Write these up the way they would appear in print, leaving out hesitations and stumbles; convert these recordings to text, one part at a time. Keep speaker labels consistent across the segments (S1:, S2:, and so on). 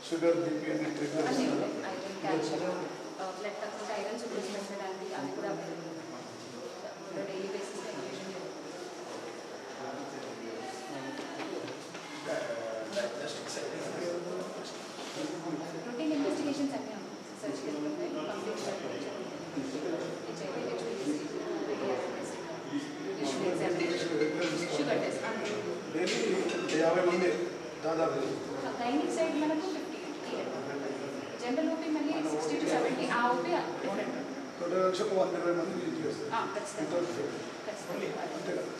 S1: sugar, BP and triggers.
S2: Blood pressure, iron supplements and daily basis routine investigations and surgical complete sugar test. Gynec side మనకు 50 general OP మళ్ళీ 60 to 70 ఆ OP
S1: total వచ్చి 120 మంది use చేస్తారు.
S2: ఖచ్చితంగా
S1: అంతే కదా.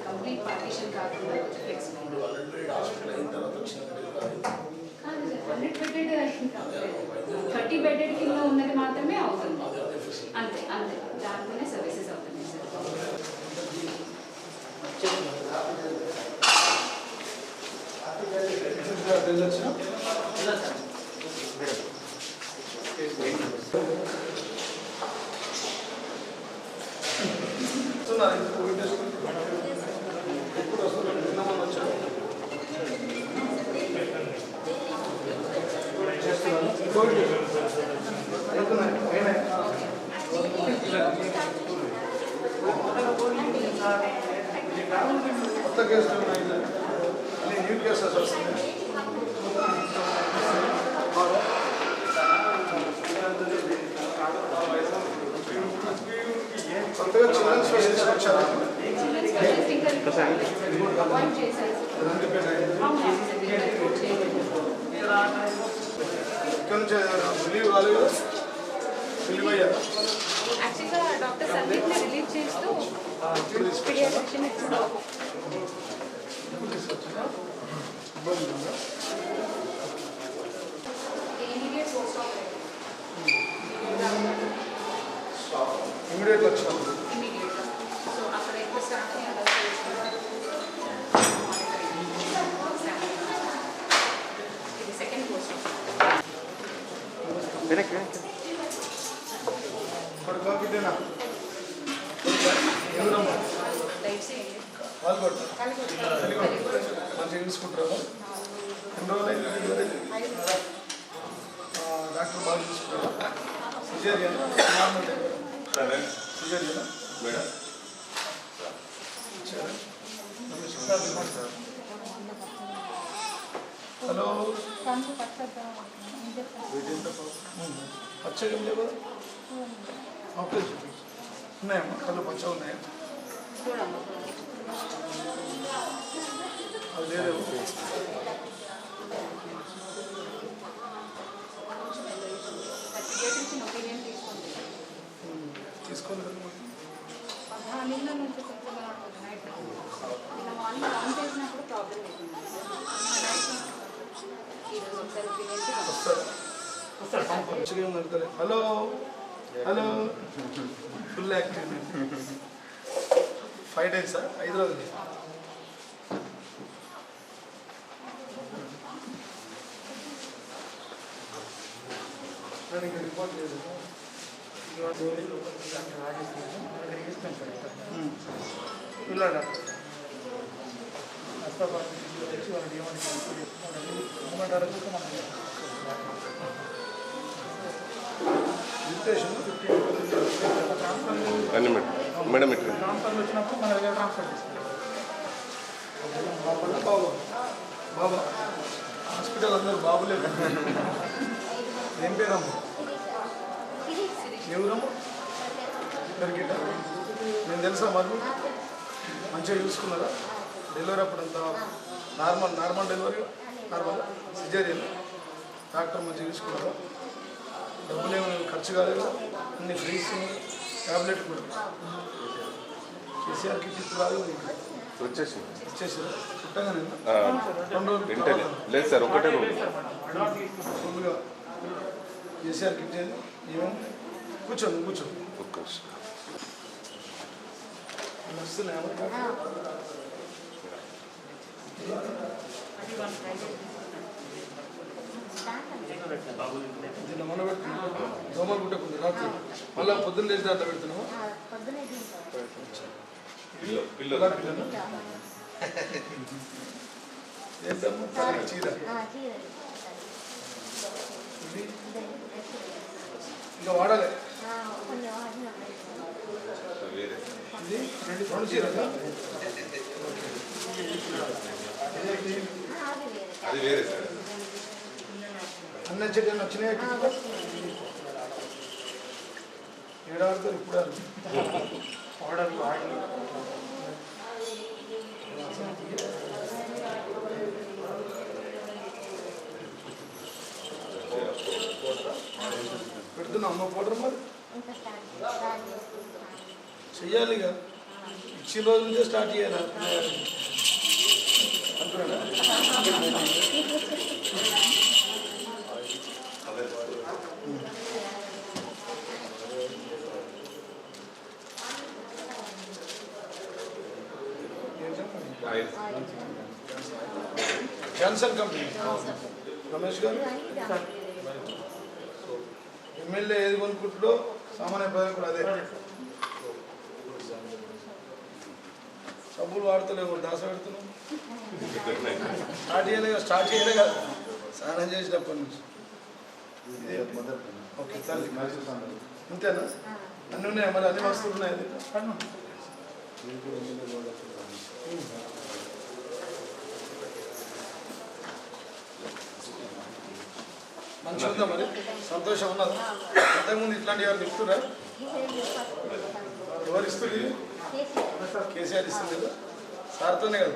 S2: కంప్లీట్ పార్టీషన్ కాకుండా 30 బెడెడ్ కింద ఉన్నది మాత్రమే అవుతుంది. అంతే అంతే దాంట్లోనే సర్వీసెస్ అవుతున్నాయి సార్.
S1: కొత్త కేసులు ఉన్నాయి అన్ని న్యూ కేసెస్ వస్తున్నాయి. కొత్తగా చిల్డ్రన్ స్పెషలిస్ట్ వచ్చారు. ఇక్కడ నుంచి రిలీవ్ కాలేదు. రిలీవ్ అయ్యారు.
S2: యాక్చువల్గా డాక్టర్ సందీప్ని రిలీవ్ చేస్తూ పీడియాట్రిషియన్ ఇచ్చారు.
S1: ఇమీడియట్ వచ్చినాం.
S2: సో అక్కడ ఎక్కువ స్టాఫ్ ఇది సెకండ్ పోస్ట్.
S1: ఇప్పుడు కాకిటేనా ఎవరమ్మా వాళ్ళు కొట్టు మంచిగా చూసుకుంటారు. ఎన్ని రోజులు అయింది డాక్టర్ బాగా చూసుకుంటారు. Caesarean normal caesarean madam hello పచ్చగా ఏం లేవు ఓకే ఉన్నాయమ్మా కళ్ళు పచ్చగా ఉన్నాయా అది లేదు తీసుకోలేదు
S2: నిన్న నుంచి కొంచెం నైట్ నిన్న మార్నింగ్ ఆన్ చేసినప్పుడు ప్రాబ్లం
S1: అవుతుంది. Hello hello full active 5 days sir 5 రోజులు ఇంకా రిపోర్ట్ లేదు. ఇలా డాక్టర్
S3: మేడం
S4: ట్రాన్స్ఫర్ వచ్చినప్పుడు మన దగ్గర ట్రాన్స్ఫర్
S1: బాబా బాబా హాస్పిటల్ అందరు బాబులేదు. ఏం పేరమ్మా ఎవరమ్మా పెరిగిట నేను తెలుసా మరి మంచిగా చూసుకున్నారా డెలివరీ అప్పుడు అంతా normal delivery normal caesarean doctor మంచిగా చూసుకున్నారా డబ్బులు ఏమైనా ఖర్చు కాలేదు అన్ని ఫ్రీస్ ట్యాబ్లెట్ కూడా కేసీఆర్ కిట్ ఇప్పుడు రాదు
S3: వచ్చేసి
S1: చుట్టంగా నేను 2 రోజులు
S3: లేదు సార్ ఒకటే
S1: ఫుల్గా కేసీఆర్ కిట్ ఏమేమి కూర్చోండి వస్తున్నాయా దీన్ని మొన్న పెడుతున్నావు దోమలు కుట్టకుండా రాత్రి మళ్ళీ పొద్దున్న లేచి దాంట్లో పెడుతున్నావు పిల్లలు ఏంటమ్మా చీర ఇది ఇంకా వాడాలి ఇది 2 చీరలా
S3: అది వేరే సార్
S1: అన్న చెట్టు వచ్చినాయి ఏడాడుతారు ఇప్పుడు
S4: ఆర్డర్
S1: పెడుతున్నా అమ్మ పౌడర్ మరి చెయ్యాలి ఇక ఇచ్చిన రోజు నుంచే స్టార్ట్ చేయాలి అంటున్నాడా జాన్సన్ కంపెనీ రమేష్ గారు ఎమ్మెల్యే ఏది కొనుక్కుంటుందో సామాన్య ప్రజలు కూడా అదే సబ్బులు వాడుతలేవు దాస పెడుతున్నాం స్టార్ట్ చేయలే కదా స్నానం చేసినప్పటి నుంచి ఓకే సరే అంతేనా అన్నీ ఉన్నాయా మరి అన్ని వస్తువులు ఉన్నాయి మంచిగా ఉందా మరి సంతోషం ఉన్నదా అంతకుముందు ఇట్లాంటి ఎవరు ఇస్తురా ఎవరు ఇస్తుంది కేసీఆర్ ఇస్తుంది కదా సార్తోనే కదా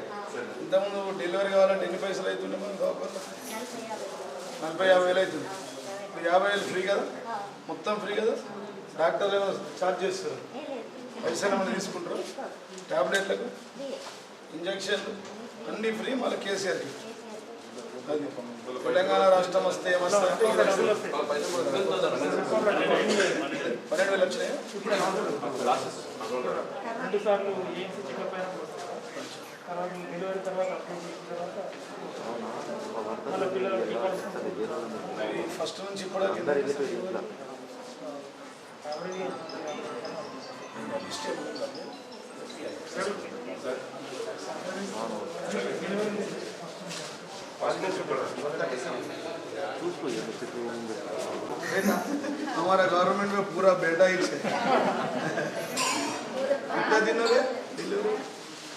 S1: ఇంతకుముందు డెలివరీ కావాలంటే ఎన్ని పైసలు అవుతుండే మనం కాకుండా 40-50 వేలు అవుతుంది ఇప్పుడు 50,000 ఫ్రీ కదా మొత్తం ఫ్రీ కదా డాక్టర్లు ఏమో ఛార్జ్ చేస్తారు పైసలు ఏమైనా తీసుకుంటారు ట్యాబ్లెట్లకు ఇంజక్షన్లు అన్నీ ఫ్రీ మళ్ళీ కేసీఆర్కి అది తెలంగాణ రాష్ట్రం వస్తే ఏమొస్తా అంటే 12,000 వచ్చినాయి
S4: 2 సార్లు తర్వాత డెలివరీ తర్వాత అప్లై చేసిన తర్వాత మళ్ళీ పిల్లలు
S1: ఫస్ట్ నుంచి ఇప్పుడు हमारा गवर्नमेंट में पूरा बेटा ही है कितना दिन हो गए डिलीवरी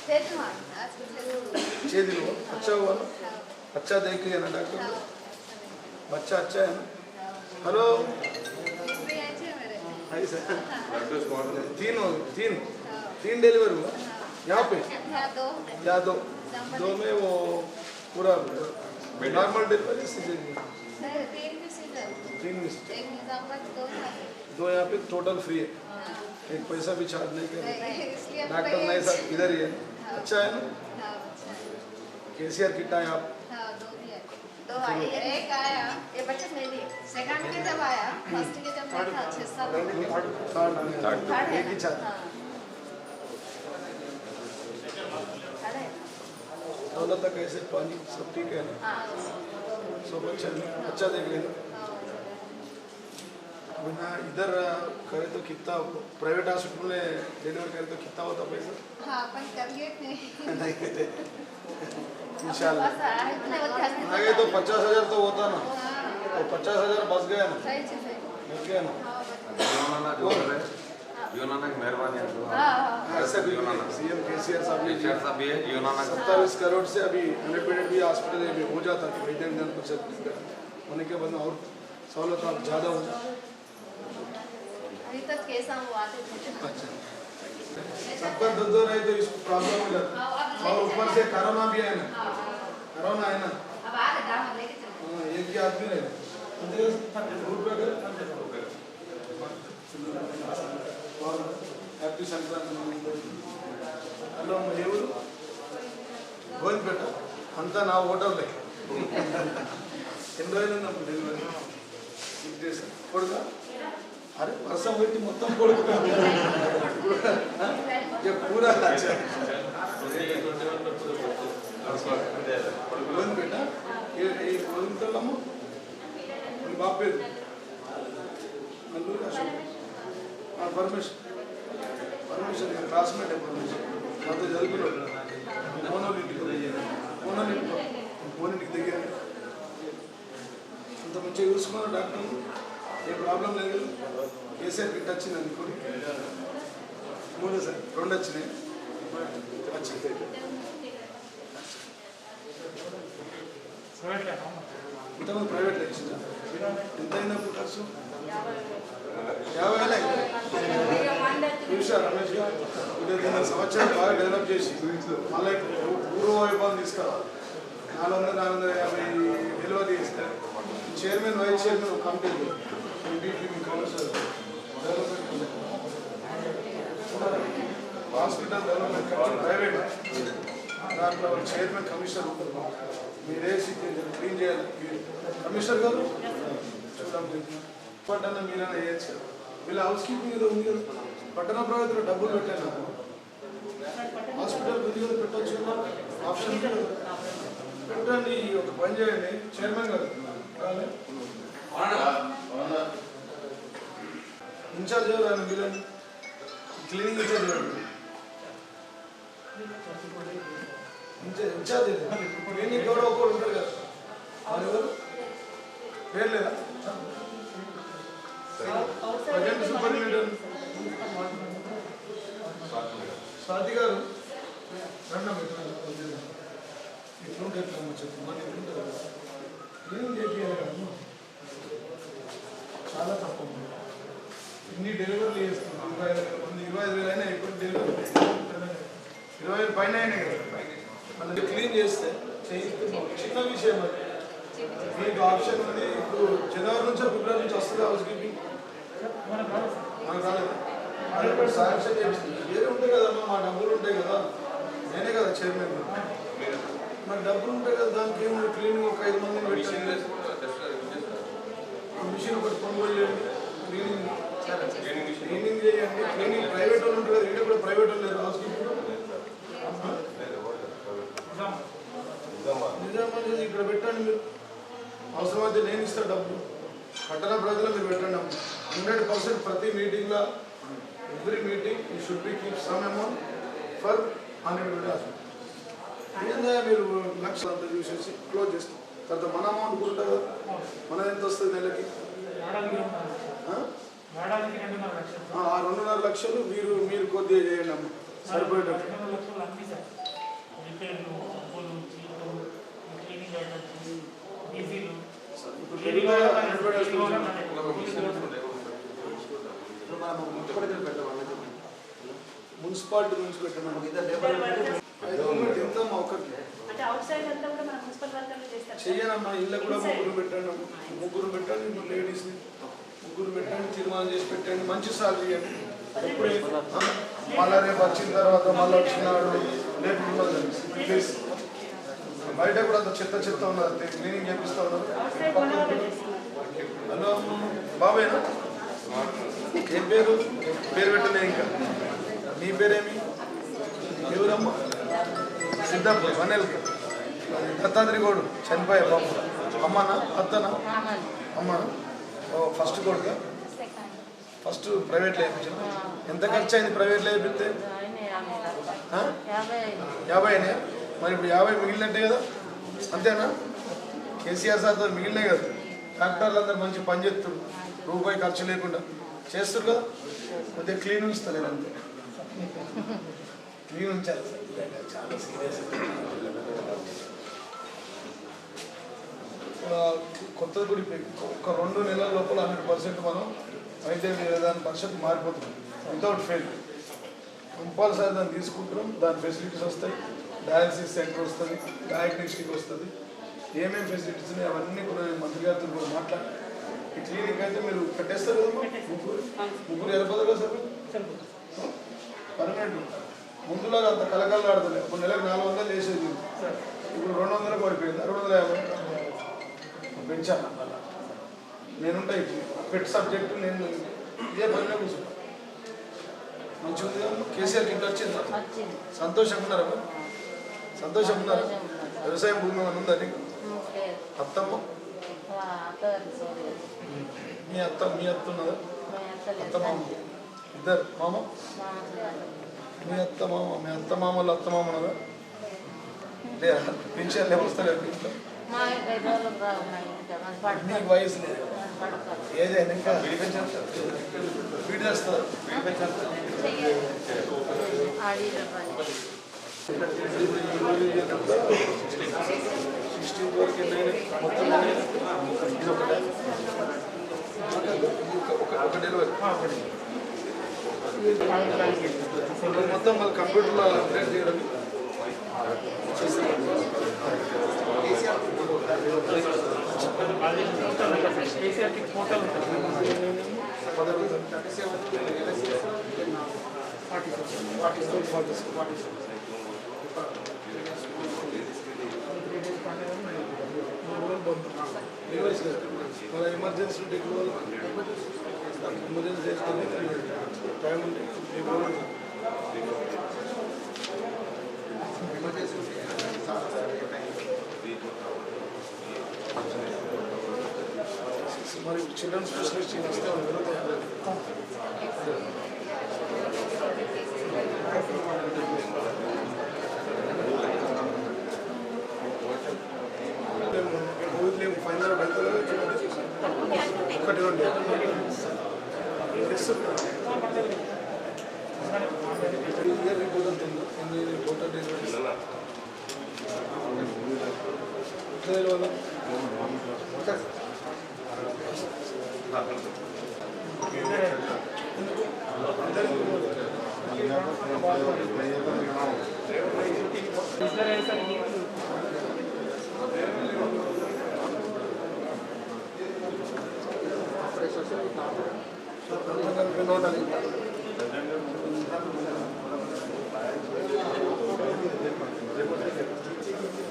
S1: 6 दिन हुआ अच्छा हुआ ना अच्छा देख लिया ना डॉक्टर बच्चा अच्छा है ना हेलो तीन डिलीवर हुआ यहाँ पे या दो में वो पूरा नॉर्मल डिलीवरी तीन में दो यहाँ पे टोटल फ्री है एक पैसा भी चार्ज नहीं कर डॉक्टर नहीं सब इधर ही है अच्छा है ना केसीआर किट आए आप
S5: दो आए एक आया ये बच्चा नहीं दी सेकंड के जब आया फर्स्ट के जब मैं था 6 साल
S1: थर्ड एक ही चार्ज दौलत तक कैसे पानी सब ठीक है ना सब अच्छा देख लेना बिना इधर करे तो कितना प्राइवेट हॉस्पिटल में डिलीवर करे तो कितना होता पैसा
S5: हाँ अपन करिए
S1: नहीं इंशाल्लाह आगे तो 50,000 तो होता ना तो 50,000 बच गया ना बच गया ना
S3: मेहरबानी
S1: ऐसा भी सीएम केसीआर साहब ने 27 करोड़ से अभी अनएडमिटेड भी हॉस्पिटल में हो जाता है वैद्य होने के बाद और सहूलत ज़्यादा हो
S5: अभी तक कैसा हुआ
S1: अच्छा सबका दर्द हो रहा है तो इसको प्रॉब्लम हो जाता है और ऊपर से कोरोना भी है ना कोरोना है ना
S5: अब आ रहे दाम लेके चलो
S1: एक ही आदमी रहेगा హ్యాపీ సంక్రాంతి హలో ఎవరు గోవిందపేట అంతా నా హోటల్లే ఎన్ని రోజులు ఉన్నప్పుడు డెలివరీ 6 days కొడుకా అరే వర్షం పెట్టి మొత్తం కొడుకు పూరా గోవిందపేట ఈ గోవిందపేటమ్మ మీ బాబు పేరు అల్లూరి అశోక్ परमिशन क्लासमेट है परमिशन तो जल्दी फोन दिखे అంత మంచిగా చూసుకున్నారు డాక్టర్ ఏ ప్రాబ్లం లేదు కేసీఆర్ కిట్ వచ్చింది అనుకోండి మూడు సార్ 2 వచ్చినాయి ఇంతకుముందు ప్రైవేట్లో ఇచ్చిందా ఎంత అయినప్పుడు ఖర్చు 50,000 చూసా రమేష్ గారు ఇదే సంవత్సరం బాగా డెవలప్ చేసి మళ్ళీ పూర్వ వైభవం తీసుకురావాలి 450 డెలివరీ చేస్తారు చైర్మన్ వైస్ చైర్మన్ ఒక committee councillor hospital development committee private దాంట్లో చైర్మన్ కమిషనర్ ఉంటుంది మీరేసి క్లీన్ చేయాలి కమిషనర్ గారు చూడండి పట్టణ మీరైనా వేయచ్చు వీళ్ళ హౌస్ కీపింగ్ ఏదో ఉంది కదా పట్టణ ప్రగతిలో డబ్బులు పెట్టాను హాస్పిటల్ కొద్దిగా పెట్టచ్చు ఆప్షన్ పెట్టండి ఒక పని చేయండి చైర్మన్ గారు ఇన్ఛార్జ్ ఎవరు వీళ్ళని క్లీనింగ్ ఇన్ఛార్జ్ ఇన్ఛార్జ్ క్లీనింగ్ ఎవరో ఒకరు ఉంటారు కదా వాళ్ళు ఎవరు పేరు లేదా ప్రజెంట్ సూపరింటెండెంట్ స్వాతి గారు రండి ఇట్లుంటే ఎట్లా చెప్పమని ఎట్లుంటారు క్లీనింగ్ చేయాలి చాలా తప్పు ఇన్ని డెలివరీలు చేస్తున్నాం 25,000 అయినా ఎక్కువ డెలివరీ 20,000 పైన అయినాయి కదా మనకి క్లీన్ చేస్తే చిన్న విషయం అది మీకు ఆప్షన్ ఉంది ఇప్పుడు జనవరి నుంచి ఫిబ్రవరి నుంచి వస్తుంది హౌస్ కీపింగ్ మనకు రాలేదు అది ఇప్పుడు శాంక్షన్ చేస్తుంది వేరే ఉంటాయి కదమ్మా మా డబ్బులు ఉంటాయి కదా నేనే కదా చైర్మన్ మరి డబ్బులు ఉంటాయి కదా దానికి ఏమి క్లీనింగ్ ఒక 5 మందిని పెట్టండి మిషన్ ఒకటి కొనుగోలు చేయండి క్లీనింగ్ చేయండి క్లీనింగ్ ప్రైవేట్ వాళ్ళు ఉంటారు కదా ఇక్కడ కూడా ప్రైవేట్ వాళ్ళు లేరు హౌస్ కీపింగ్ రోజుల్లో మీరు పెట్టండి 100% ప్రతి మీటింగ్లో every meeting you should be keep some amount for uneducated hospital. ఏందా మీరు లక్షలు అంతా చూసేసి క్లోజ్ చేస్తాం. తర్వాత మన అమౌంట్ కూడా ఉంటుంది కదా, మనది ఎంత వస్తుంది నెలకి? ఆ 2.5 లక్షలు మీరు కొద్దిగా చేయండి అమ్మ, సరిపోయేటట్టు. మున్సిపాలిటీ నుంచి పెట్టండి ఎంత ఒక్కరికి
S2: అంటే అవుట్ సైడ్ అంతా కూడా మన మున్సిపల్ వర్కర్లు చేస్తారు.
S1: చెయ్యనమ్మా. ఇళ్ళకు కూడా ముగ్గురు పెట్టండి లేడీస్ని ముగ్గురు పెట్టండి, తీర్మానం చేసి పెట్టండి, మంచి సాలరీ ఇవ్వండి. ఎప్పుడే మళ్ళీ రేపు వచ్చిన తర్వాత మళ్ళీ వచ్చినాడు రేపు ప్లీజ్. బయట కూడా అంత చెత్త ఉన్నది, క్లీనింగ్ చేపిస్తూ ఉన్నారు. హలో బాబాయ్నా? ఏం పేరు పెట్టలే ఇంకా. నీ పేరేమి? ఎవరమ్మా? సిద్ధార్థ వనెల్క దత్తాత్రి గౌడు చనిపోయా బాబు. అమ్మనా అత్తనా? అమ్మనా? ఓ ఫస్ట్ కొడుక? ఫస్ట్ ప్రైవేట్లో వేయించాను. ఎంత ఖర్చు అయింది ప్రైవేట్లో వేయిస్తే? 50 అయినాయా? మరి ఇప్పుడు 50 మిగిలినట్టే కదా, అంతేనా? కేసీఆర్ సార్తో మిగిలినాయి కదా. డాక్టర్లు అందరూ మంచి పని చేస్తారు, రూపాయి ఖర్చు లేకుండా చేస్తారు కదా. కొద్దిగా క్లీన్ ఉంచుతలేదు అంతే, క్లీన్ ఉంచాలి చాలా సీరియస్. కొత్తది కూడా ఒక 2 నెలల లోపల 100% మనం వైద్య విధాన పరిషత్ మారిపోతుంది వితౌట్ ఫెయిల్. కంపల్సరీ దాన్ని తీసుకుంటాం, దాని ఫెసిలిటీస్ వస్తాయి. డయాలసిస్ సెంటర్ వస్తుంది, డయాగ్నోస్టిక్ వస్తుంది, ఏమేమి ఫెసిలిటీస్ ఉన్నాయి అవన్నీ కూడా మంత్రి గారితో కూడా మాట్లాడి ఈ క్లినిక్ అయితే మీరు కట్టేస్తారు కదమ్మా. ముగ్గురు వెళ్ళిపోతారు కదా సార్ పర్మనెంట్. ముందులాగా అంత కలకలాడుతుంది. ఒక నెలకు 400 చేసేది, ఇప్పుడు 200 పడిపోయింది, 650 పెంచాను. నేనుంటా ఇప్పుడు పెట్ సబ్జెక్టు, నేను ఇదే పనిలో కూర్చుంటా. మంచిగా ఉంది కదా. కేసీఆర్ ఇంట్లో వచ్చిందా? సంతోషంగా ఉన్నారా? సంతోషంగా ఉన్నారా? వ్యవసాయం భూమి ఏమైనా ఉందా నీకు? అత్తమ్మ మీ అత్త ఉన్నదా? అత్త మామ ఇద్దరు మామ? మీ అత్త మామ వాళ్ళు అత్త మామ ఉన్నదా? లేదా పెన్షన్ వస్తలేదు ఇంట్లో? మీకు వయసు లేదు, ఏదైనా ఇంకా వీడి చేస్తారు. 16 వరకు మొత్తం ఒక డెలివరీ మొత్తం మళ్ళీ కంప్యూటర్లో అప్డేట్ చేయడం. మన ఎమర్జెన్సీ టెక్నాలజీ ఎమర్జెన్సీ చేసుకొని టైం ఉంటే మరి చిల్డ్రన్ స్పెషలిస్ట్ వస్తే ఫైనల్ వెళ్తారు ఒకటి 2 ఇయర్ రిపోర్ట్ అంతుందో ఎన్ని రిపోర్ట్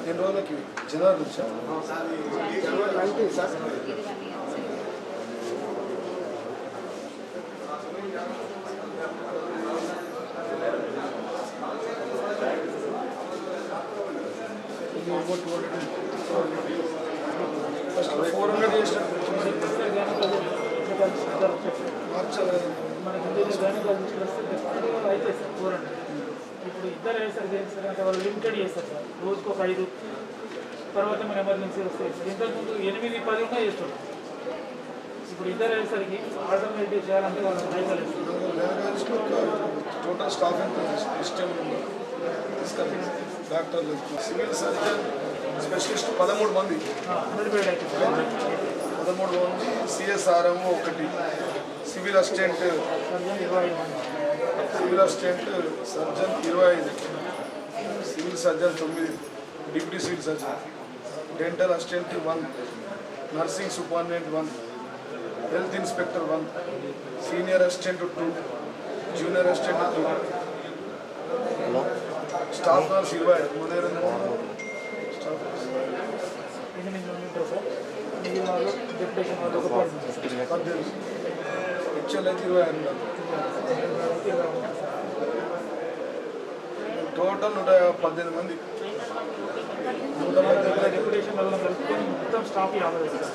S1: ఎన్ని రోజులకి జనవరి నుంచి సార్ ఫస్ట్ 400 చేసినట్టు మార్చలేదు.
S4: మనకి ఇండివిజువల్ గైనకాలజీ తీసుకొస్తే డిఫరెంట్గా అయితే సార్ 400. ఇప్పుడు ఇద్దరు వేస్తారు చేస్తారు అంటే వాళ్ళు లిమిటెడ్ చేస్తారు సార్, రోజుకు ఒక 5. తర్వాత మన ఎమర్జెన్సీ వస్తాయి సార్. ఇంతకుముందు 8, 10 ఉన్నా చేస్తారు. ఇప్పుడు ఇద్దరు వేసరికి ఆల్టర్నేటివ్ చేయాలంటే వాళ్ళు హైకల్
S1: టోటల్ స్టాఫ్ ఎంత సిస్టమ్ డాక్టర్లు, సివిల్ సర్జన్, స్పెషలిస్ట్ 13 మంది,
S4: 100 అయితే
S1: 13 మంది, సిఎస్ఆర్ఎం 1, సివిల్ అసిస్టెంట్,
S4: సర్జన్ 25 మంది,
S1: civil assistant surgeon 25, civil surgeon 9, deputy civil surgeon, dental assistant 1, nursing superintendent 1, health inspector 1, senior assistant 2, junior assistant 2, staff nurse 25. మన దగ్గర స్టాఫ్
S4: ఇది ఉంటారు సార్. మిగిలిన వాళ్ళు డిప్యూటేషన్ వాళ్ళు ఒక పాయింట్ సార్.
S1: 18, హెచ్ఎల్ అయితే 26 ఉన్నారు. టోటల్ 118 మంది. 118
S4: డిప్యూటేషన్ వల్ల కలుపుకొని మొత్తం స్టాఫ్ 50 సార్.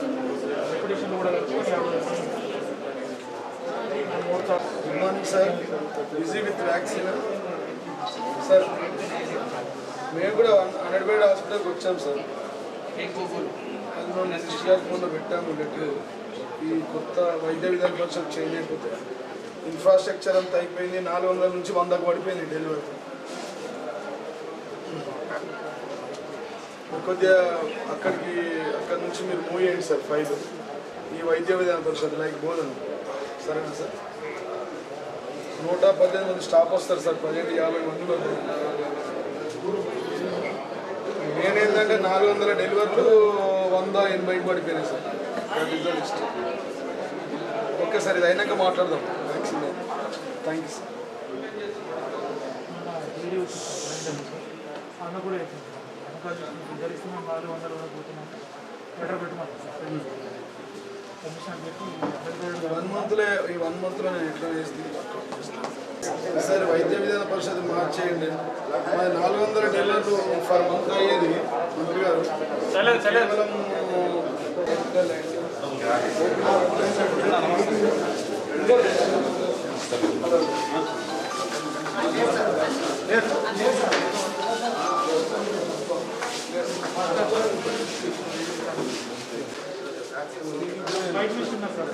S4: డిప్యూటేషన్ కూడా కలుపుకొని 50.
S1: Good morning sir. Busy with vaccine sir. మేము కూడా 100 బెడ్ హాస్పిటల్కి వచ్చాం సార్. అది మనం డిశ్చార్జ్ ముందు పెట్టాము లెటర్. ఈ కొత్త వైద్య విధాన పరిషత్ చేంజ్ అయిపోతే ఇన్ఫ్రాస్ట్రక్చర్ అంతా అయిపోయింది. 400 నుంచి 100కు పడిపోయింది డెలివరీ. కొద్దిగా అక్కడి నుంచి మీరు మూవ్ చేయండి సార్ ఫైల్. ఈ వైద్య విధాన పరిషత్ లైక్ బోధన సరేనా సార్? 118 మంది స్టాఫ్ వస్తారు సార్. 50 మంది వరకు. నేనేంటంటే 400 డెలివరీలు 180కి పడిపోయినాయి sir. That is the list. Okay sir, ఇది అయినాక మాట్లాడదాం వ్యాక్సిన్. Thank you sir.
S4: అన్న కూడా అవుతుంది సార్. ఇద్దరు ఇస్తున్నాం 400 వరకు పోతున్నాం. లెటర్ పెట్టుకోండి సార్. కమిషన్ పెట్టి
S1: 1 మంత్లో నేను ఎట్లా చేస్తుంది సార్? వైద్య విధాన పరిషత్ మార్చేయండి. మాది 400 డెలివరీలు ఫర్ మంత్ అయ్యేది మంత్రి గారు. కేవలం
S4: బయట ఇస్తున్నారు సార్.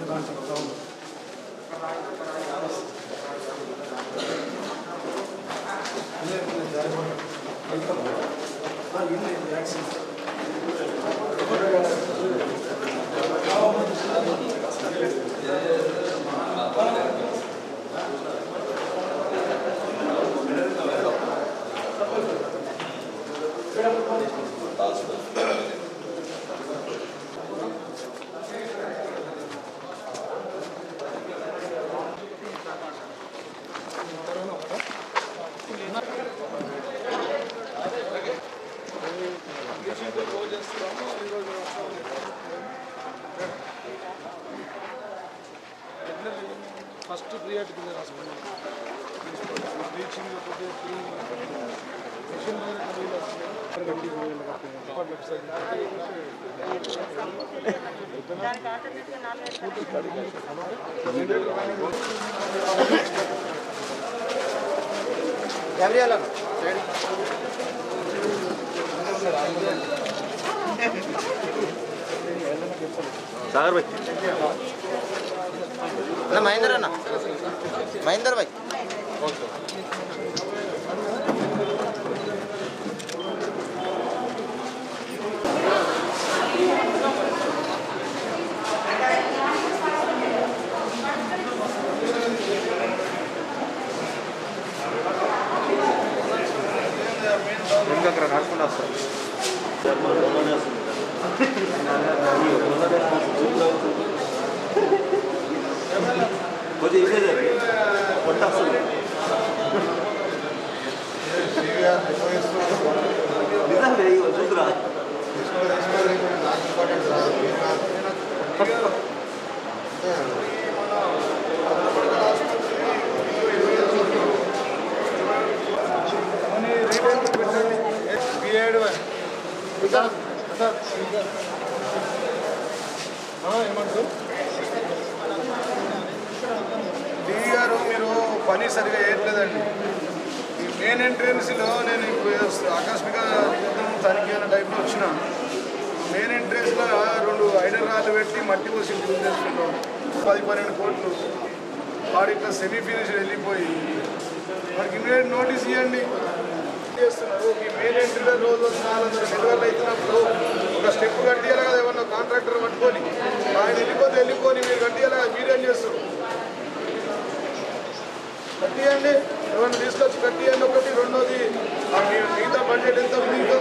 S1: ఫస్ట్ ప్రియారిటీ కింద రాసుకున్నాం. రీచింగ్ మిషన్
S3: सागर भाई
S6: ना महेंद्र ना महेंद्र भाई
S3: ఇంకా రాసుకుంటా వస్తారు కొద్దిగా ఇదే కొట్ట వస్తుంది నిజంగా చూద్దురా
S1: ఏమంటారు పని సరిగా వేయట్లేదండి. ఈ మెయిన్ ఎంట్రెన్స్లో నేను ఇప్పుడు ఆకస్మిక తనిఖీ అనే టైప్లో వచ్చిన మెయిన్ ఎంట్రెన్స్లో 2 ఐడర్ రాళ్ళు పెట్టి మట్టి పోసి చేసుకుంటాం. 10-12 కోట్లు వాడు ఇట్లా సెమీ ఫినిష్ వెళ్ళిపోయి వాడికి ఇమీడియట్ నోటీస్ ఇవ్వండి చేస్తున్నారు. ఈ మెయిన్ ఎంట్రీలో రోజు 400 డెలివరీలు అవుతున్నప్పుడు ఒక స్టెప్ కట్టియాలి కదా, ఏమన్నా కాంట్రాక్టర్ పట్టుకొని ఆయన వెళ్ళిపోని మీరు కట్టియాలి కదా, మీరేం చేస్తారు? కట్టియండి, ఎవరిని తీసుకొచ్చి కట్టియండి. ఒకటి. రెండోది మిగతా బడ్జెట్ ఎంత ఉందో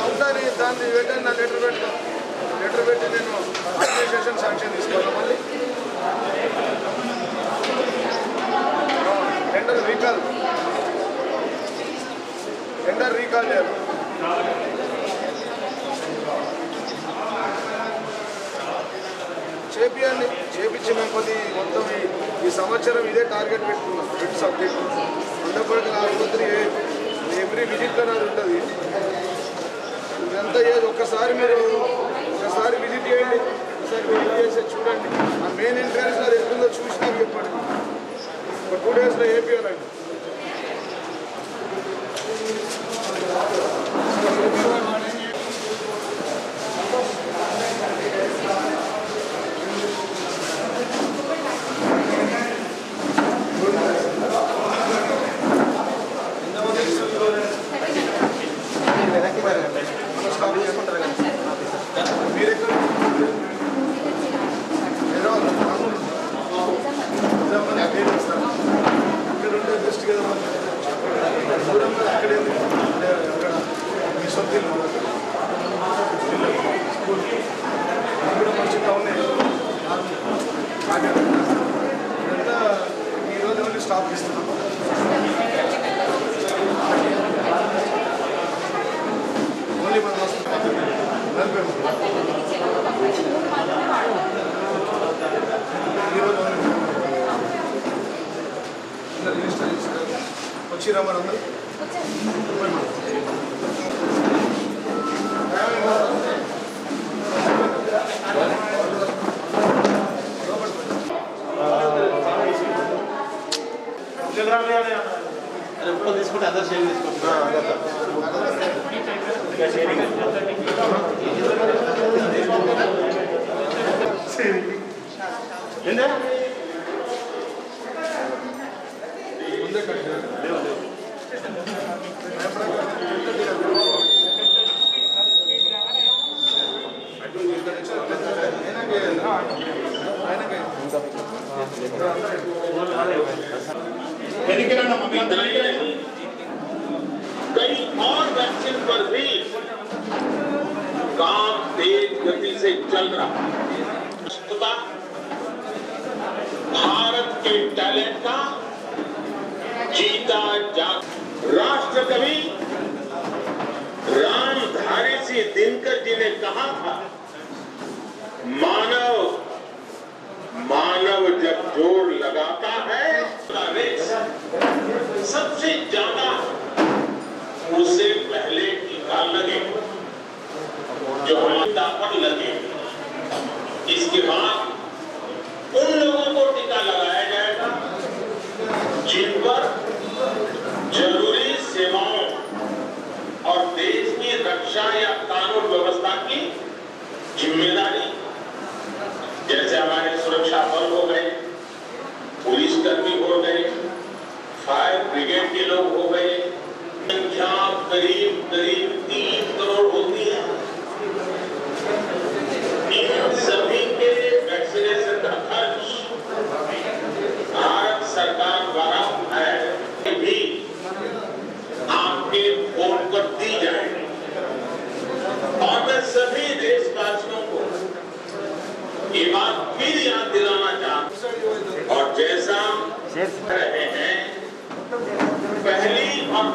S1: ఉందని దాన్ని పెట్టండి. నా లెటర్ పెట్టి నేను అడ్మినిస్ట్రేషన్ శాంక్షన్ తీసుకోవాలి. మళ్ళీ టెండర్ రీకాల్ చేయాలి. చేపించి మేము కొద్ది మొత్తం ఈ సంవత్సరం ఇదే టార్గెట్ పెట్టుకున్నాం. 2 సబ్జెక్టులు ఉన్నప్పటికీ నా పొద్దున ఎవ్రీ విజిట్లో నాది ఉంటుంది. ఇదంతా ఏది ఒక్కసారి విజిట్ చేయండి, ఒకసారి విజిట్ చేసి చూడండి. ఆ మెయిన్ ఎంట్రన్స్ అది ఎట్లుందో చూసినా చెప్పండి. ఒక 2 డేస్లో ఏపీయాలండి. స్టాప్ చేస్తున్నాం. ఓన్లీ మన వచ్చిరా మనందరూ
S3: తీసుకుంటే అందరు షేర్ తీసుకుంటున్నారు.
S7: कई और वैक्सीन पर भी काम तेज गति से चल रहा है। भारत के टैलेंट का जीता जा राष्ट्र कवि रामधारी सिंह दिनकर जी ने कहा था, मानव जब जोर लगाता है सबसे ज्यादा उससे पहले टीका लगे जो हमारा पर लगे, इसके बाद उन लोगों को टीका लगाया जाएगा जिन पर जरूरी सेवाओं और देश की रक्षा या कानून व्यवस्था की जिम्मेदारी, जैसे हमारे सुरक्षा बल हो गए, पुलिस कर्मी हो गए, फायर ब्रिगेड के लोग हो गए, संख्या करीब 3 करोड़ होती है। इन सभी के वैक्सीनेशन का खर्च भारत सरकार द्वारा है भी आपके फोन पर दी जाएगी। और मैं सभी देशवासियों को ये बात फिर याद दिलाना चाहता हूं, और जैसा रहे हैं पहली और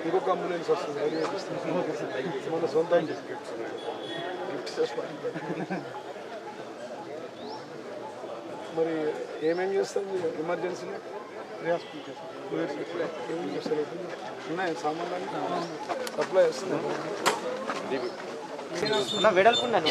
S1: ఇంకొక అంబులెన్స్ వస్తుంది మన సొంతం మరి ఏమేమి చేస్తుంది ఎమర్జెన్సీలో? ఏమేమి చేస్తారు? ఉన్నాయి సామాన్లు సప్లై వస్తుంది.
S6: వెడల్పుందండి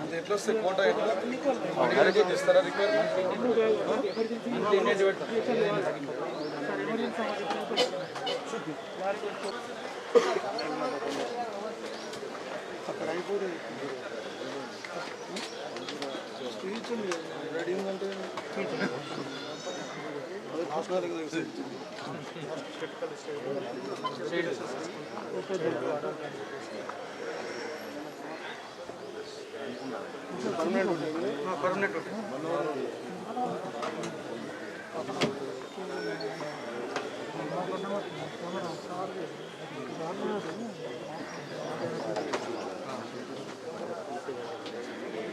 S1: అంత ఎట్లా వస్తే కోట ఎట్లా ఇస్తారా రిక్వైర్మెంట్ అక్కడ అయిపోతుంది స్పీచ్ ఉంది రెడీ అంటే పర్మనెంట్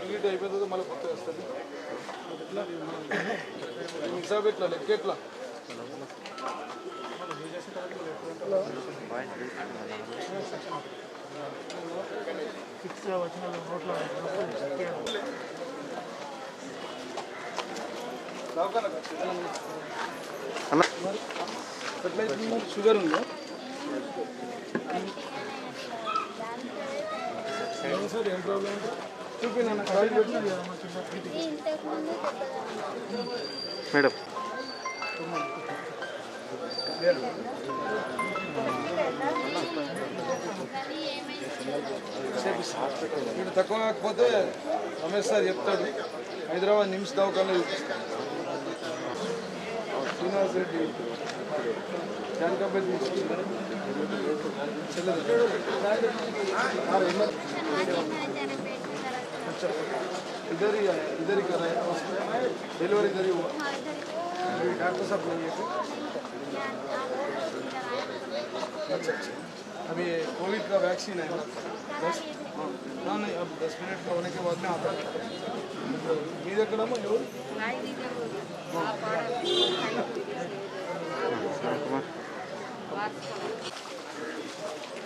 S1: టికెట్ అయిపోతుంది మళ్ళీ కొత్త వస్తుంది ఎట్లా హిసాబ్ ఎట్లా లెక్క ఎట్లా షుగర్ ఉందా సార్ ఏం ప్రాబ్లం చూపినా
S6: మేడం
S1: వీడు తక్కువ కాకపోతే రమేష్ సార్ చెప్తాడు హైదరాబాద్ నిమ్స్ దవాఖానలో చూపిస్తాడు శ్రీనివాస్ రెడ్డి జానకాబాద్ इधर ही कर रहे हैं डिलीवरी इधर ही हुआ डॉक्टर साहब नहीं है अच्छा अच्छा अभी कोविड का वैक्सीन है 10 हाँ नहीं अब 10 मिनट का होने के बाद में आता है मीद ఎక్కడమ్మా ఎవరు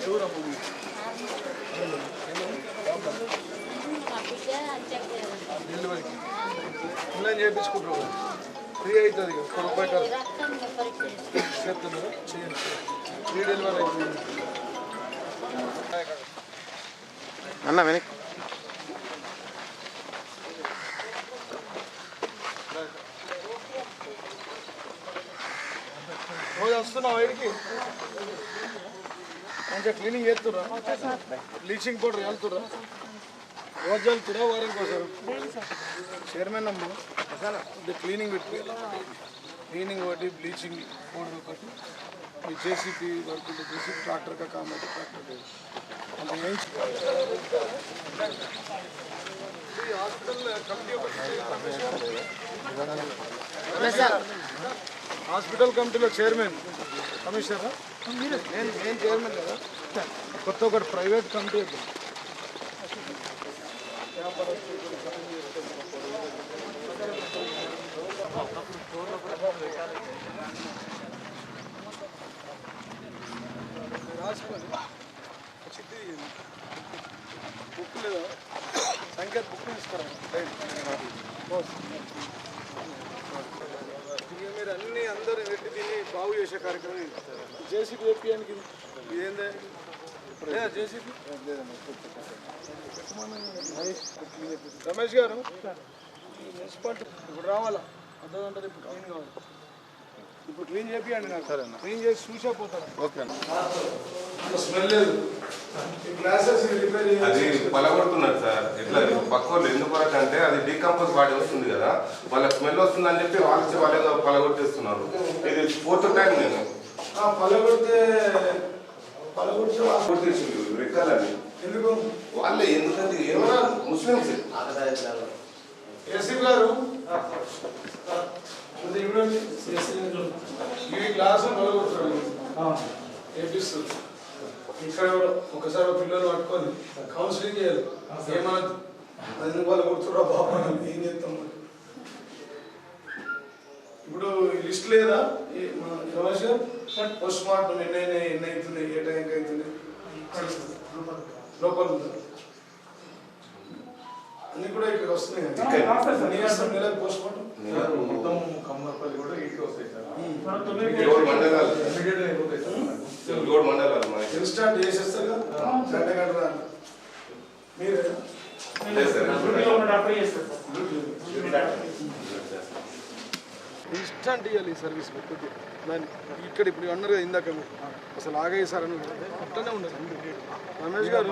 S1: ఎవరమ్మా డెలివరీకి ఆన్లైన్ చేయించుకుంటారు ఫ్రీ అవుతుంది ₹1 చెప్తున్నారా చేయండి ఫ్రీ డెలివరీ అవుతుంది
S6: అన్న వెనక్
S1: రోజు వస్తున్నావు ఐడికి మంచిగా క్లీనింగ్ చేస్తుర్రా బ్లీచింగ్ పౌడర్ వెళ్తుర్రా రోజు వెళ్తురా వారం కోసం చైర్మన్ అమ్మ ఇది క్లీనింగ్ పెట్టి క్లీనింగ్ ఒకటి బ్లీచింగ్ పౌడర్ ఒకటి ఈ జేసీపీ వర్క్ ఉంటే జేసీపీ ట్రాక్టర్ का काम है ट्रैक्टर అంటే హాస్పిటల్ కమిటీలో చైర్మన్ కమిషనరా నేను చైర్మన్ కదా కొత్త ఒకటి ప్రైవేట్ కమిటీ రాసుకోండి బుక్ లేదా సంఖ్య బుక్ తీసుకురా మీరు అన్ని అందరూ పెట్టి తిని బాగు చేసే కార్యక్రమం జేసీబీ ఏపీఎన్కి ఇదేందే జేసీబీ రమేష్ గారు మున్సిపాలిటీ ఇప్పుడు రావాలా అర్థం ఇప్పుడు క్లీన్ కావాలి ఇప్పుడు క్లీన్ చేపియండి నాకు సరే క్లీన్ చేసి చూసేపోతాను
S6: ఓకే
S1: స్మెల్ లేదు గ్లాసెస్ రిపేర్
S8: అది పలగొడుతున్నారు సార్ ఎట్లా పక్క వాళ్ళు ఎందుకు వరకు అంటే అది డీకంపోజ్ బాడీ వస్తుంది కదా వాళ్ళకి స్మెల్ వస్తుందని చెప్పి వాళ్ళే పలగొట్టేస్తున్నారు ఇది 4th టైం నేను
S1: పలగొడితే
S8: రెక్కాలని
S1: ఎందుకు
S8: వాళ్ళే ఎందుకంటే ముస్లిమ్స్
S1: ఏసీ గారు ఈ గ్లాసు పలగొడుతున్నాడు ఏపిస్తుంది ఇక్కడ ఒకసారి పిల్లలు పట్టుకొని కౌన్సిలింగ్ చేయాలి ఏమనద్దు అది ఎందుకు వాళ్ళు కూర్చోరా బాబు ఏం చేస్తాం మరి. ఇప్పుడు లిస్ట్ లేదా మన రమేష్ గారు పోస్ట్ మార్టం ఎన్ని అవుతున్నాయి, ఏ టైంకి అవుతున్నాయి లోపల ఉంటారు అన్ని కూడా ఇక్కడ వస్తున్నాయి. పోస్ట్ మార్టం
S3: మొత్తం కమ్మపల్లి కూడా ఇంటికి వస్తాయి సార్.
S1: ఇన్స్టాంట్ చేసేస్తారు కదా గంట గంట రాను మీరే ఇన్స్టాంట్ ఇవ్వాలి ఈ సర్వీస్ దాన్ని ఇక్కడ ఇప్పుడు అన్నారు కదా ఇందాక అసలు ఆగే సార్ అని అట్లనే ఉండదు. రమేష్ గారు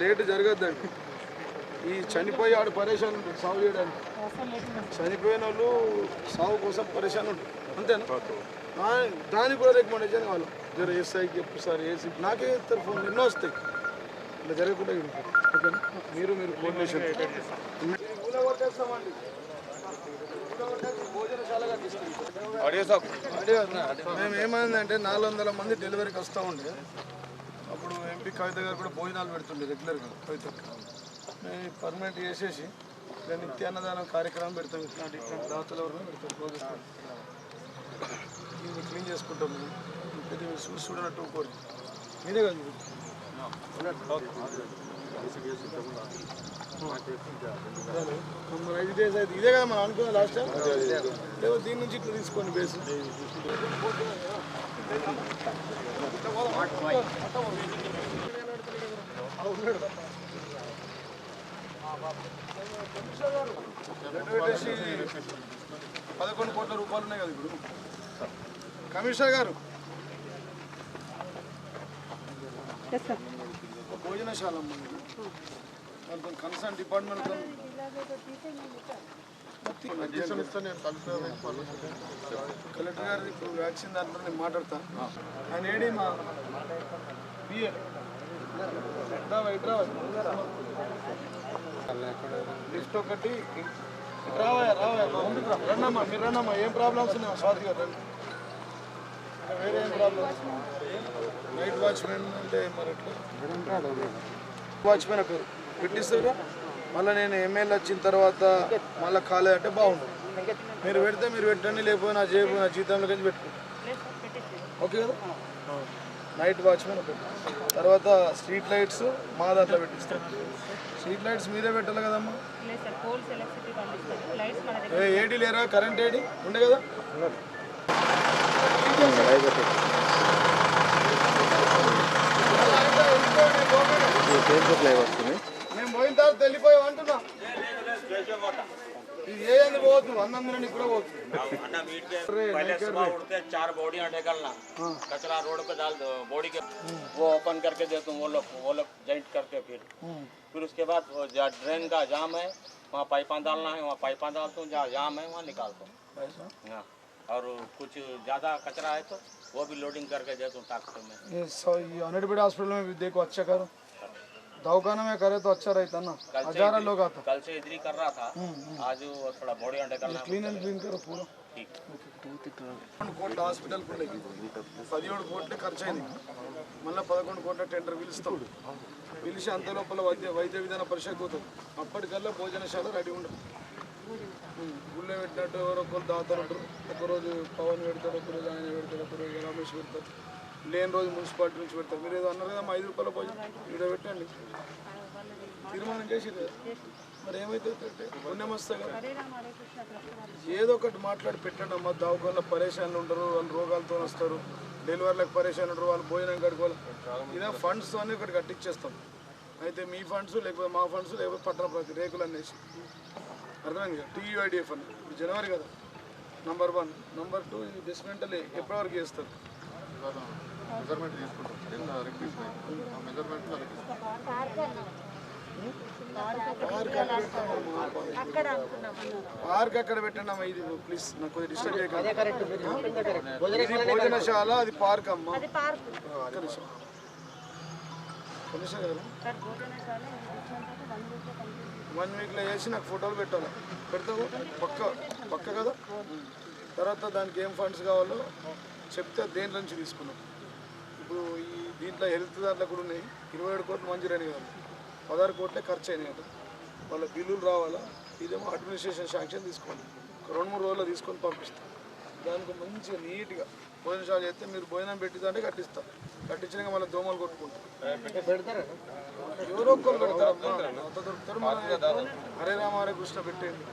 S1: లేట్ జరగద్దండి. ఈ చనిపోయి ఆడు పరేషాన్ ఉంటుంది సాగు చేయడానికి. చనిపోయిన వాళ్ళు సాగు కోసం పరేషాన్ ఉంటుంది అంతేనా. దానికి కూడా రికమెండేషన్ కావాలి. జర ఎస్ఐకి చెప్పు సార్ ఏసీ నాకే ఇస్తారు ఫోన్ ఎన్నో వస్తాయి ఇలా జరగకుండా ఓకేనా. మీరు కోఆర్డినేషన్ భోజనశాలగా మేము ఏమైందంటే 400 మంది డెలివరీకి వస్తూ ఉండే అప్పుడు ఎంపీ కవిత గారు కూడా భోజనాలు పెడుతుండే రెగ్యులర్గా కవిత మేము పర్మనెంట్ చేసేసి నేను నిత్య అన్నదానం కార్యక్రమం పెడతాం. ఇట్లాంటి దాతలు ఎవరైనా పెడతాం రోజు ఇది క్లీన్ చేసుకుంటాం. మేము చూడనట్టు కోరి మీరే కదా మన 5 days అయితే ఇదే కదా మనం అనుకున్నాం లాస్ట్ టైం. లేవో దీని నుంచి ఇట్లా తీసుకోండి బేస్ పెట్టేసి 11 కోట్ల రూపాయలు ఉన్నాయి కదా ఇప్పుడు. కమిషనర్ గారు భోజనశాల వాళ్ళతో కన్సర్న్ డిపార్ట్మెంట్ కలెక్టర్ గారు ఇప్పుడు వ్యాక్సిన్ దాంట్లో నేను మాట్లాడతాను. ఆయన ఏడి మా పిఏ లిస్ట్ ఒకటి రండమ్మా మీరు రండమ్మా. ఏం ప్రాబ్లమ్స్ ఉన్నాయా స్వాతి గారు రండి. వేరే ఏం ప్రాబ్లమ్స్ నైట్ వాచ్మెన్ అంటే మరి ఎట్లా వాచ్మెన్ ఒక పెట్టిస్తారా మళ్ళీ నేను ఎమ్మెల్యే వచ్చిన తర్వాత మళ్ళీ కాలేదు అంటే బాగుంటుంది. మీరు పెడితే మీరు పెట్టండి లేకపోతే నా జీతంలో కలిసి పెట్టుకోండి ఓకే కదా. నైట్ వాచ్మెన్ ఒకటి తర్వాత స్ట్రీట్ లైట్స్ మా దాంట్లో పెట్టిస్తాం. స్ట్రీట్ లైట్స్ మీదే పెట్టాలి కదమ్మా. ఏడి లేరా కరెంట్ ఏడి ఉండే కదా. మేము పోయిన తర్వాత వెళ్ళిపోయాం అంటున్నా. ఇది ఏ ఎందుకు పోతుంది 100 కూడా పోతుంది.
S9: पहले सुबह उठते 4 बोडियां निकलना कचरा रोड पे डाल दो बॉडी के वो ओपन करके देता हूँ वो लोग जॉइंट करते फिर उसके बाद जहाँ ड्रेन का जाम है वहाँ पाइपां डालना है वहाँ पाइपां डालता हूँ जहाँ जाम है वहाँ निकालता हूँ हाँ और कुछ ज़्यादा कचरा है तो वो भी लोडिंग करके देता हूँ ट्रैक्टर में।
S1: ये 100 बेड हॉस्पिटल में भी देखो अच्छा करो दवाखाना में करे तो अच्छा रहता ना. हजारों लोग आता.
S9: कल से इधर ही कर रहा था आज थोड़ा बॉडी अंडर करना
S1: क्लीन एंड क्लीन करो पूरा. కోట్ల హాస్పిటల్ 17 కోట్లు ఖర్చు అయింది. మళ్ళీ 11 కోట్ల టెండర్ పిలుస్తాం. పిలిచి అంత లోపల వైద్య విధాన పరిషత్ పోతుంది. అప్పటికల్లా భోజనశాల రెడీ ఉండదు. గుళ్ళో పెట్టినట్టు ఎవరొకరు దాతలు ఉంటారు. ఒకరోజు పవన్ పెడతారు, ఒకరోజు ఆయన పెడతారు, ఒకరోజు రమేష్ పెడతారు, లేని రోజు మున్సిపాలిటీ నుంచి పెడతారు. మీరు ఏదో అన్నారు కదా 5 రూపాయల భోజనం ఇక్కడ పెట్టండి తీర్మానం చేసి మరి ఏమైతే పుణ్యం వస్తాయి కదా. ఏదో ఒకటి మాట్లాడి పెట్టండి అమ్మ. దవాఖానలో పరేషాన్లు ఉంటారు, వాళ్ళు రోగాలతో వస్తారు, డెలివరీలకు పరేషాన్ ఉంటారు, వాళ్ళు భోజనం కట్టుకోవాలి. ఇదే ఫండ్స్ అని ఒకటి కట్టించేస్తాం. అయితే మీ ఫండ్స్ లేకపోతే మా ఫండ్స్ లేకపోతే పట్టణ ప్రతి రేకులు అనేసి అర్థమైంది కదా. TUIDF అని ఇప్పుడు జనవరి కదా. నంబర్ 1 నంబర్ 2 ఇది డిస్మెంటల్ ఎప్పటివరకు చేస్తారు.
S3: మెజర్మెంట్ తీసుకుంటాం
S1: పార్క్ అక్కడ పెట్టండి అమ్మా. ఇది ప్లీజ్ నాకు కొద్దిగా డిస్టర్బ్ చేయకండి. ఇది భోజనశాల అది పార్క్ అమ్మా. కమిషనర్ గారు 1 వీక్లో వేసి నాకు ఫోటోలు పెట్టాలి. పెడతావు పక్క కదా. తర్వాత దానికి ఏం ఫండ్స్ కావాలో చెప్తే దేని నుంచి తీసుకున్నాం. ఇప్పుడు ఈ దీంట్లో హెల్త్ దాంట్లో కూడా ఉన్నాయి. 27 కోట్లు మంజూరైన కాదు, 16 కోట్లే ఖర్చు అయినాయి కదా. వాళ్ళ బిల్లులు రావాలా, ఇదేమో అడ్మినిస్ట్రేషన్ శాంక్షన్ తీసుకోండి. ఒక 2-3 రోజుల్లో తీసుకొని పంపిస్తాం. దానికి మంచిగా నీట్గా భోజనశాల చేస్తే మీరు భోజనం పెట్టిందంటే కట్టిస్తాం. కట్టించినాక మళ్ళీ దోమలు కొట్టుకుంటాం. ఎవరో ఒక్కరు పెడతారమ్మా, అంత దొరుకుతారు. హరే రామ హరే కృష్ణ పెట్టేయండి.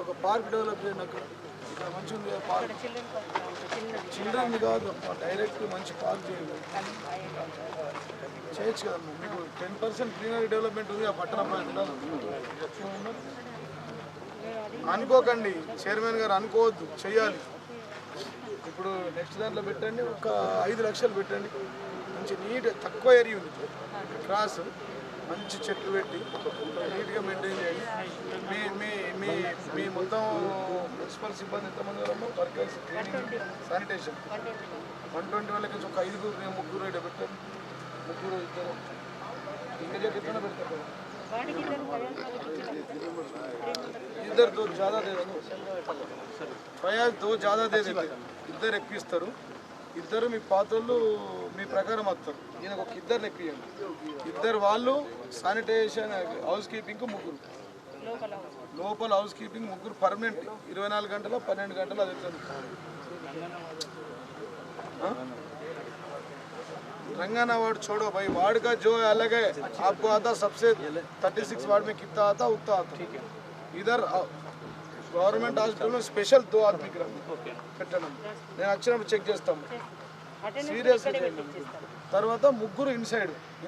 S1: ఒక పార్క్ డెవలప్ చేయండి. అక్కడ ఇక్కడ మంచి ఉంది పార్క్, చిల్డ్రన్ కాదు డైరెక్ట్ మంచి పార్క్ చేయండి. చేయొచ్చు కదమ్మా. మీకు 10% గ్రీనరీ డెవలప్మెంట్ ఉంది ఆ పట్టణ ప్రాంతంలో. అనుకోకండి చైర్మన్ గారు, అనుకోవద్దు, చెయ్యాలి. ఇప్పుడు నెక్స్ట్ దాంట్లో పెట్టండి, ఒక 5 లక్షలు పెట్టండి. మంచి నీట్, తక్కువ ఏరియా ఉంది క్రాస్, మంచి చెట్లు పెట్టి నీట్గా మెయింటైన్ చేయండి. మీ మీ మీ మీ మొత్తం మున్సిపల్ సిబ్బంది ఎంతమంది ఉన్నారో వర్కర్స్, క్లీనింగ్, శానిటేషన్ 120 వాళ్ళకి ఒక 5 3 ఇక్కడ పెట్టండి. 3 ఇద్దరు ఇంకా ఎట్లా పెడతారు కదా. इधर 2 ज़्यादा दे देंगे, फयाज 2 ज़्यादा दे देते. ఇద్దరు ఎక్కిస్తారు. ఇద్దరు మీ పాతోళ్ళు మీ ప్రకారం వస్తారు. ఈయనకు ఒక ఇద్దరు ఎక్కియండి. ఇద్దరు వాళ్ళు శానిటేషన్, హౌస్ కీపింగ్ 3, లోపల హౌస్ కీపింగ్ 3 పర్మనెంట్ 24 గంటలు 12 గంటలు అది అవుతుంది. रंगाना वार्ड छोड़ो भाई, वार्ड का जो अलग है आपको आता. सबसे 36 वार्ड में कितना आता उतना आता. इधर गवर्नमेंट हॉस्पिटल में स्पेशल 2 आदमी की పెట్టడం నేను వచ్చినప్పుడు చెక్ చేస్తాం. సీరియస్గా తర్వాత 3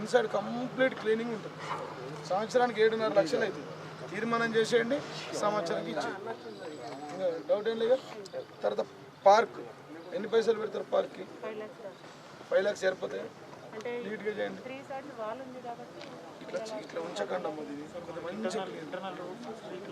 S1: ఇన్సైడ్ కంప్లీట్ క్లీనింగ్ ఉంటుంది. సంవత్సరానికి 7.5 లక్షలు అవుతుంది. తీర్మానం చేసేయండి, సంవత్సరానికి ఇచ్చేయండి. ఇంకా డౌట్ ఏం లేదు. తర్వాత పార్క్ ఎన్ని పైసలు పెడతారు పార్క్కి? 5 లక్షలు సరిపోతాయి. నీట్గా చేయండి. ఇట్లా ఉంచకండి అమ్మది, కొంచెం మంచి